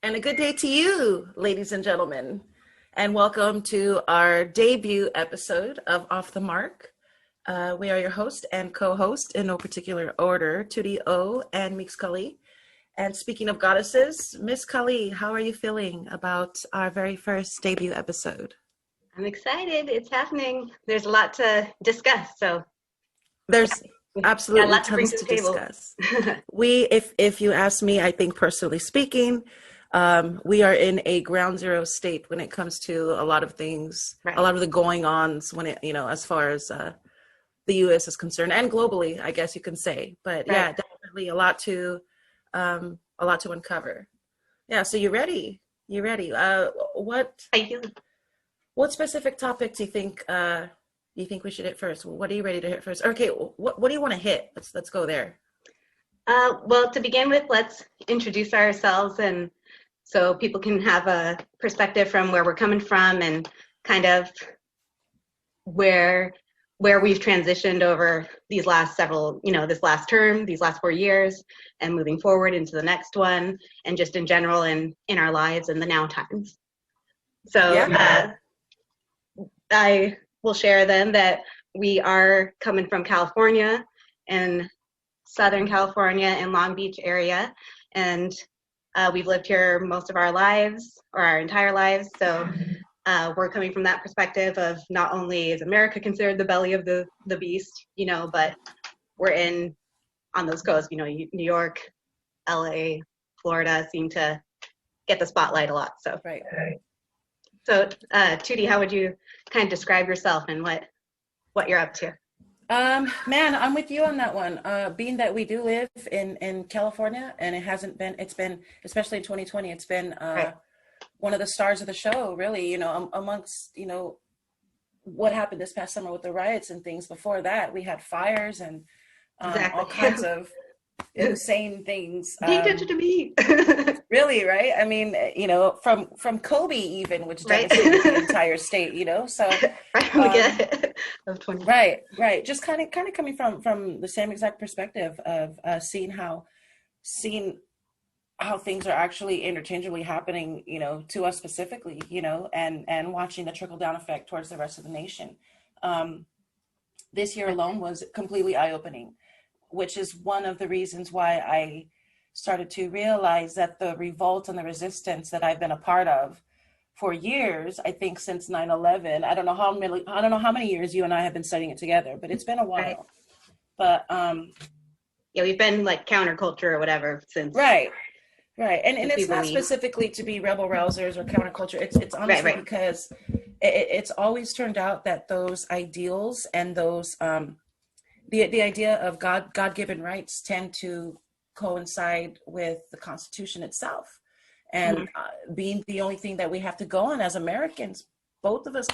And a good day to you, ladies and gentlemen. And welcome to our debut episode of Off the Mark. We are your host and co-host in no particular order, Tootie O and Meeks Kali. And speaking of goddesses, Miss Kali, how are you feeling about our very first debut episode? I'm excited. It's happening. There's a lot to discuss. There's absolutely a lot to bring tons to to the table. discuss. If you ask me, I think personally speaking, we are in a ground zero state when it comes to a lot of things, Right. a lot of the going ons when it, as far as the U.S. is concerned, and globally, I guess you can say. But yeah, Right. definitely a lot to uncover. Yeah, so you ready? You ready? What specific topic do you think we should hit first? What are you ready to hit first? Okay, what do you want to hit? Let's go there. Well, to begin with, let's introduce ourselves, and so people can have a perspective from where we're coming from and kind of where we've transitioned over these last several, this last term, these last 4 years, and moving forward into the next one, and just in general in our lives and the now times. So Yeah. I will share then that we are coming from California, and Southern California and Long Beach area, and we've lived here most of our lives, or our entire lives. So we're coming from that perspective of not only is America considered the belly of the beast, but we're on those coasts. New York, LA, Florida seem to get the spotlight a lot. So Right. So Tootie, how would you kind of describe yourself and what you're up to? Man, I'm with you on that one. Being that we do live in California, and it's been, especially in 2020, it's been Right. one of the stars of the show, really, amongst, what happened this past summer with the riots and things. Before that, we had fires and Exactly. all kinds of insane things. Pay attention to me. Really, right? I mean, from Kobe even, which Right. devastated the entire state, so Right when we get of 20. right. Just kind of coming from the same exact perspective of seeing how things are actually interchangeably happening, to us specifically, and watching the trickle down effect towards the rest of the nation. This year alone was completely eye-opening, which is one of the reasons why I started to realize that the revolt and the resistance that I've been a part of for years, I think since 9/11, I don't know how many years you and I have been studying it together, but it's been a while. Right. But yeah, we've been like counterculture or whatever since. Right. And it's not specifically to be rebel rousers or counterculture. It's honestly Right. because it's always turned out that those ideals and those the idea of God-given rights tend to coincide with the Constitution itself, and being the only thing that we have to go on as Americans, both of us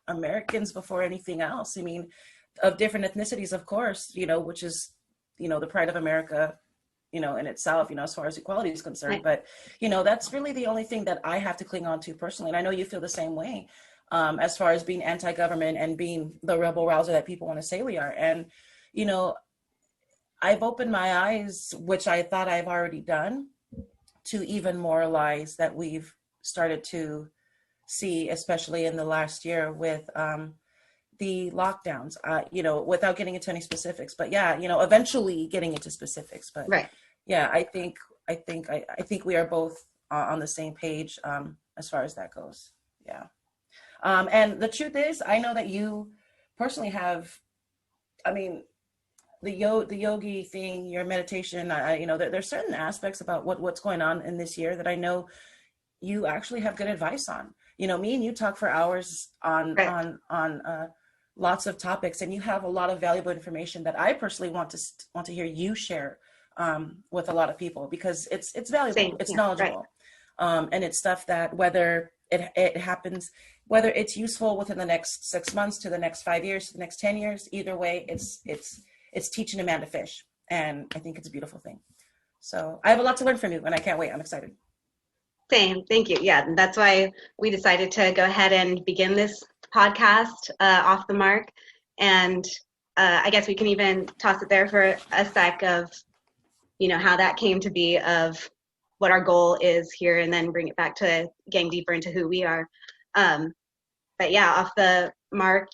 Americans before anything else. I mean, of different ethnicities, of course, which is, the pride of America, in itself, as far as equality is concerned. Right. But, that's really the only thing that I have to cling on to personally. And I know you feel the same way, as far as being anti-government and being the rebel rouser that people want to say we are. And, I've opened my eyes, which I thought I've already done, to even more lies that we've started to see, especially in the last year with the lockdowns, without getting into any specifics, but yeah, eventually getting into specifics, but Right. yeah, I think we are both on the same page, as far as that goes. Yeah. And the truth is, I know that you personally have, I mean, the yogi thing, your meditation, there's certain aspects about what's going on in this year that I know you actually have good advice on. Me and you talk for hours on Right. on lots of topics, and you have a lot of valuable information that I personally want to hear you share with a lot of people, because it's valuable. Same. It's Yeah. knowledgeable. Right. And it's stuff that whether it happens, whether it's useful within the next 6 months to the next 5 years to the next 10 years, either way, it's teaching a man to fish, and I think it's a beautiful thing. So I have a lot to learn from you, and I can't wait. I'm excited. Same. Thank you. Yeah, that's why we decided to go ahead and begin this podcast, Off the Mark. And I guess we can even toss it there for a sec of, how that came to be, of what our goal is here, and then bring it back to getting deeper into who we are. But yeah, off the mark,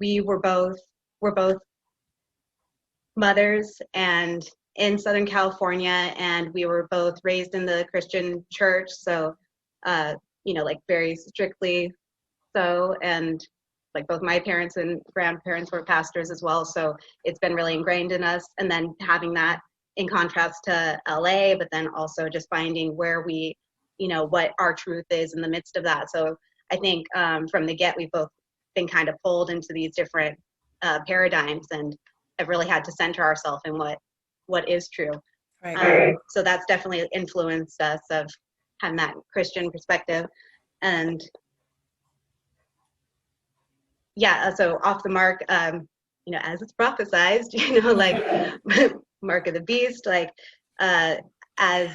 we're both mothers and in Southern California, and we were both raised in the Christian church. So, like very strictly so, and like both my parents and grandparents were pastors as well. So it's been really ingrained in us. And then having that in contrast to LA, but then also just finding where we, what our truth is in the midst of that. So I think from the get, we've both been kind of pulled into these different paradigms, and have really had to center ourselves in what is true. Right. So that's definitely influenced us of having that Christian perspective. And yeah, so off the mark, as it's prophesized, like mark of the beast, like as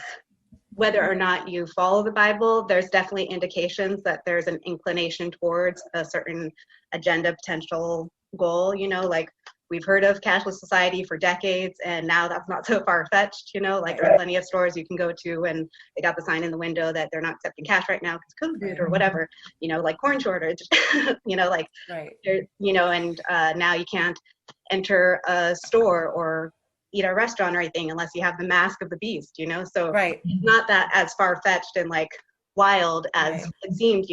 whether or not you follow the Bible, there's definitely indications that there's an inclination towards a certain agenda, potential goal, like we've heard of cashless society for decades, and now that's not so far-fetched, like there are plenty of stores you can go to and they got the sign in the window that they're not accepting cash right now because COVID or whatever, like corn shortage, like, right. And now you can't enter a store or eat at a restaurant or anything unless you have the mask of the beast, so Right. not that as far-fetched and like wild as it seemed,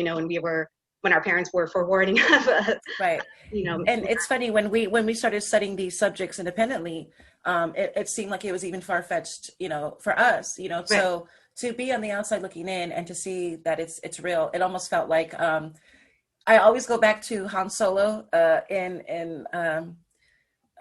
when our parents were forewarning of us. Right. And it's funny, when we started studying these subjects independently, it seemed like it was even far-fetched, for us, Right. So to be on the outside looking in and to see that it's real, it almost felt like, I always go back to Han Solo in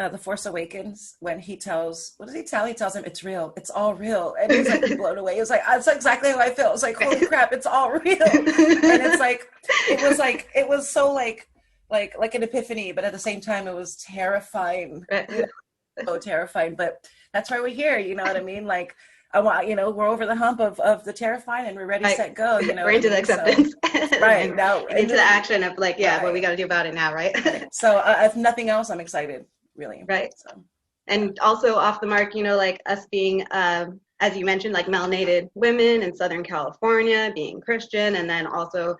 The Force Awakens, when he tells, what does he tell? He tells him it's real. It's all real. And he's like blown away. It was like, that's exactly how I feel. It's like, holy crap, it's all real. And it's like, it was so like an epiphany, but at the same time, it was terrifying. So terrifying, but that's why we're here. You know what I mean? Like, I want, we're over the hump of the terrifying, and we're ready, set, go. We're into the acceptance, so, right now, into the action of like, yeah, what we got to do about it now, right? So, if nothing else, I'm excited, really. Right. So. And also off the mark, like us being, as you mentioned, like melanated women in Southern California, being Christian, and then also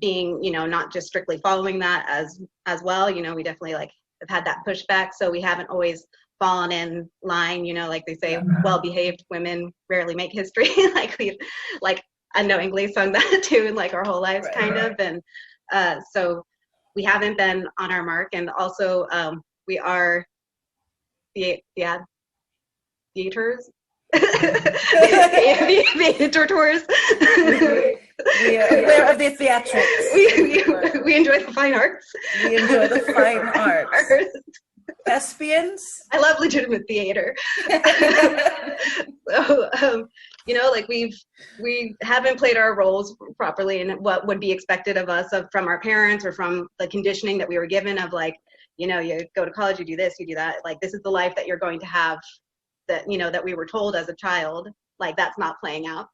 being, not just strictly following that as well. We definitely like have had that pushback, so we haven't always fallen in line, like they say, well-behaved women rarely make history. like unknowingly sung that too in like our whole lives, kind of. And so we haven't been on our mark. And also we are theaters. Theaters. We are aware of the theatrics. We enjoy the fine arts. We enjoy the fine arts. Thespians. I love legitimate theater. So, like we haven't played our roles properly in what would be expected of us from our parents, or from the conditioning that we were given of like, you go to college, you do this, you do that. Like, this is the life that you're going to have, that, that we were told as a child. Like, that's not playing out.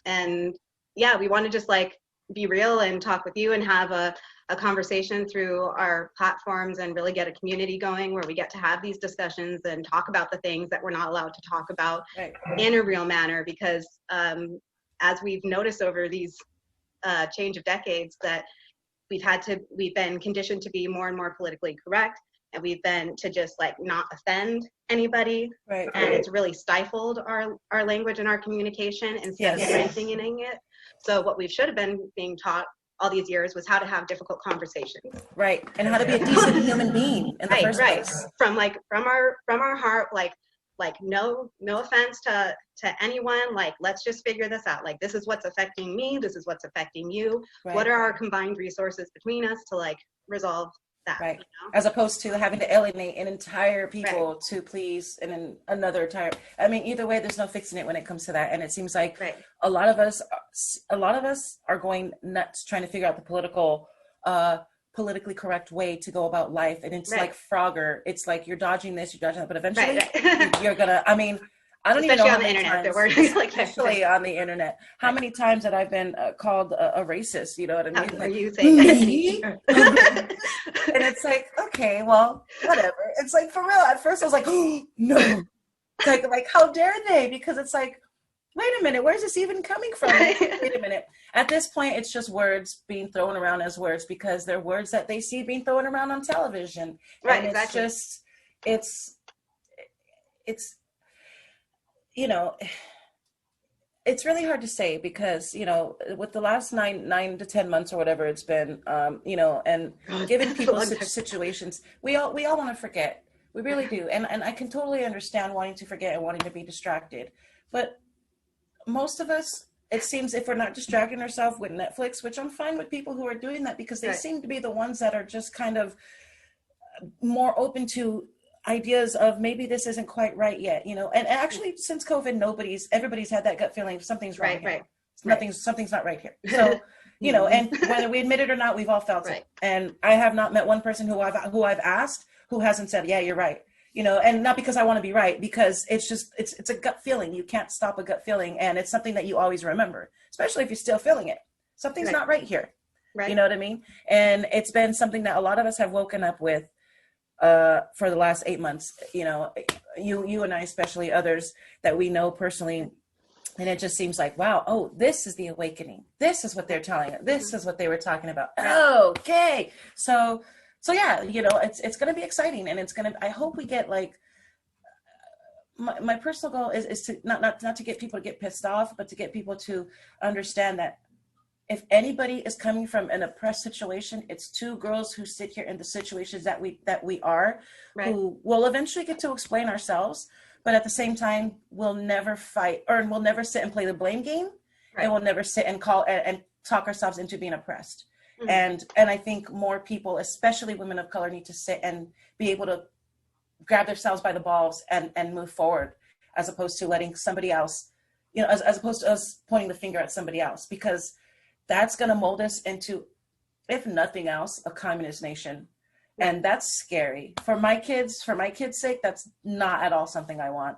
And yeah, we want to just like be real and talk with you and have a conversation through our platforms, and really get a community going where we get to have these discussions and talk about the things that we're not allowed to talk about in a real manner. Because as we've noticed over these change of decades, that we've been conditioned to be more and more politically correct, and we've been to just like not offend anybody. Right. And it's really stifled our language and our communication instead of strengthening it. So what we should have been being taught all these years was how to have difficult conversations. Right. And how to be a decent human being in the first place. From our heart, like no offense to anyone, like, let's just figure this out. Like, this is what's affecting me, this is what's affecting you. Right. What are our combined resources between us to like resolve that? Right. As opposed to having to alienate an entire people to please and another entire. I mean, either way, there's no fixing it when it comes to that. And it seems like a lot of us are going nuts trying to figure out the politically correct way to go about life. And it's like Frogger. It's like you're dodging this, you're dodging that, but eventually you're gonna, I mean, I don't especially even know on the internet. Especially on the internet. How many times that I've been called a racist? You know what I mean? Are you saying me? And it's like, okay, well, whatever. It's like, for real. At first I was like, oh, no. like how dare they? Because it's like, wait a minute, where's this even coming from? Wait a minute. At this point, it's just words being thrown around as words because they're words that they see being thrown around on television. Right, And exactly. It's you know, it's really hard to say because, you know, with the last 9 to 10 months or whatever it's been, you know, and given people situations, we all want to forget. We really do. And I can totally understand wanting to forget and wanting to be distracted. But most of us, it seems, if we're not distracting ourselves with Netflix, which I'm fine with people who are doing that because they Right. seem to be the ones that are just kind of more open to ideas of maybe this isn't quite right yet, you know. And actually, since COVID, everybody's had that gut feeling something's wrong Right, here. right. Something's not right here. So, you know, and whether we admit it or not, we've all felt Right. it. And I have not met one person who I've asked who hasn't said, yeah, you're right. You know, and not because I want to be right, because it's just it's a gut feeling. You can't stop a gut feeling, and it's something that you always remember, especially if you're still feeling it. Something's Right. not right here. Right. You know what I mean? And it's been something that a lot of us have woken up with for the last 8 months. You know, you and I, especially others that we know personally. And it just seems like, wow, oh, this is the awakening. This is what they're telling us. This is what they were talking about. Okay. So yeah, you know, it's going to be exciting, and I hope we get like, my personal goal is to not to get people to get pissed off, but to get people to understand that if anybody is coming from an oppressed situation, it's two girls who sit here in the situations that we are, Right. who will eventually get to explain ourselves, but at the same time, we'll never fight, or we'll never sit and play the blame game, Right. and we'll never sit and call and talk ourselves into being oppressed. Mhm. And I think more people, especially women of color, need to sit and be able to grab themselves by the balls and move forward, as opposed to letting somebody else, you know, as opposed to us pointing the finger at somebody else, because that's going to mold us into, if nothing else, a communist nation. And that's scary for my kids' sake. That's not at all something I want.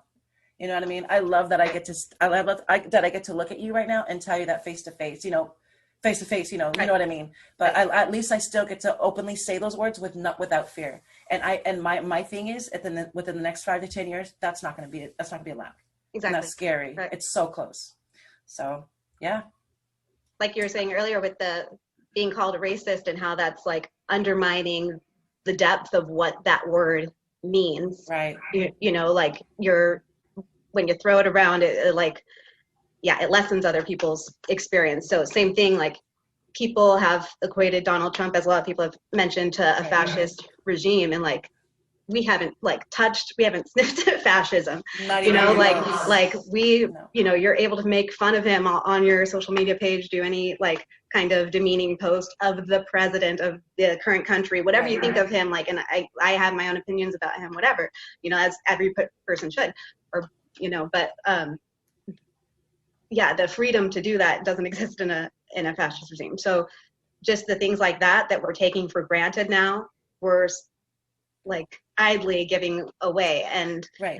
You know what I mean? I love that I get to look at you right now and tell you that face to face, you know, you know what I mean? But at least I still get to openly say those words without fear. And my thing is, within the next 5 to 10 years, that's not going to be allowed. Exactly. And that's scary. Right. It's so close. So yeah. Like you were saying earlier with the being called a racist and how that's like undermining the depth of what that word means. Right. You know, like when you throw it around, it like, yeah, it lessens other people's experience. So same thing, like people have equated Donald Trump, as a lot of people have mentioned, to a fascist regime, and like we haven't sniffed at fascism. Not You even know, close. like we, No. you know, you're able to make fun of him on your social media page, do any like kind of demeaning post of the president of the current country, whatever you think of him, like, and I have my own opinions about him, whatever, you know, as every person should, or, you know, but yeah, the freedom to do that doesn't exist in a fascist regime. So just the things like that we're taking for granted now, we're like idly giving away. And Right.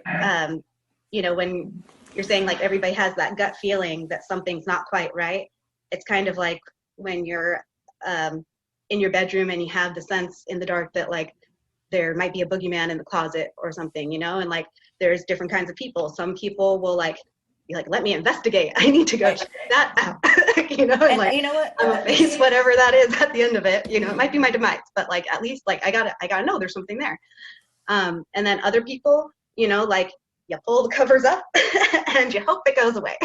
you know, when you're saying like everybody has that gut feeling that something's not quite right, it's kind of like when you're in your bedroom and you have the sense in the dark that like there might be a boogeyman in the closet or something, you know, and like there's different kinds of people. Some people will like be like, let me investigate, I need to go check that out. You know, and like, you know what, I'm gonna face whatever that is at the end of it. You know, it might be my demise, but like at least like I gotta know there's something there. And then other people, you know, like you pull the covers up and you hope it goes away.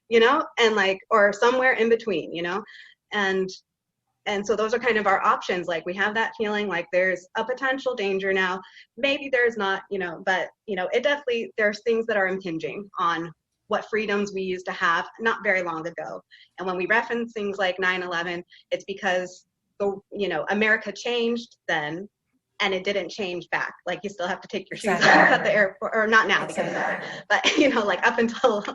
You know, and like, or somewhere in between, you know, and so those are kind of our options. Like we have that feeling like there's a potential danger now, maybe there's not, you know, but you know, it definitely, there's things that are impinging on what freedoms we used to have not very long ago. And when we reference things like 9/11, it's because you know, America changed then, and it didn't change back. Like you still have to take your shoes off at the airport, or not now because but you know, like up until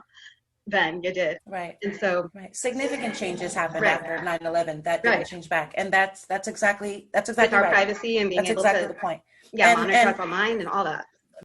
then you did. Right. And so significant changes happened Right. after 9/11 that didn't change back, and that's exactly with our right. privacy and being That's able exactly to the point. monitor And us online and all that.